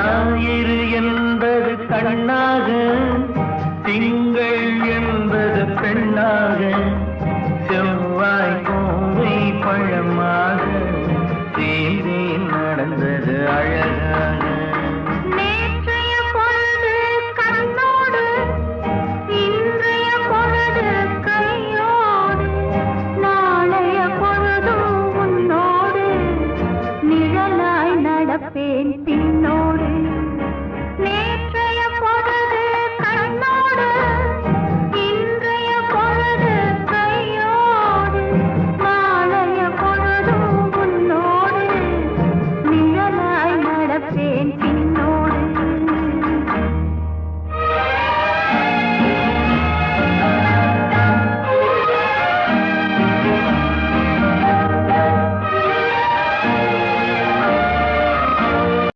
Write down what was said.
ஞாயிறு என்பது கண்ணாக, திங்கள் என்பது பெண்ணாக, செவ்வாய் கோவை பழமாக சேர்ந்தே நடந்தது அழகாக. நேற்றைய பொழுது கண்ணோடு, இன்றைய பொழுது கையோடு, நாளைய பொழுதும் உன்னோடு, நிழலாய் நடப்பேன் பின்னோடு.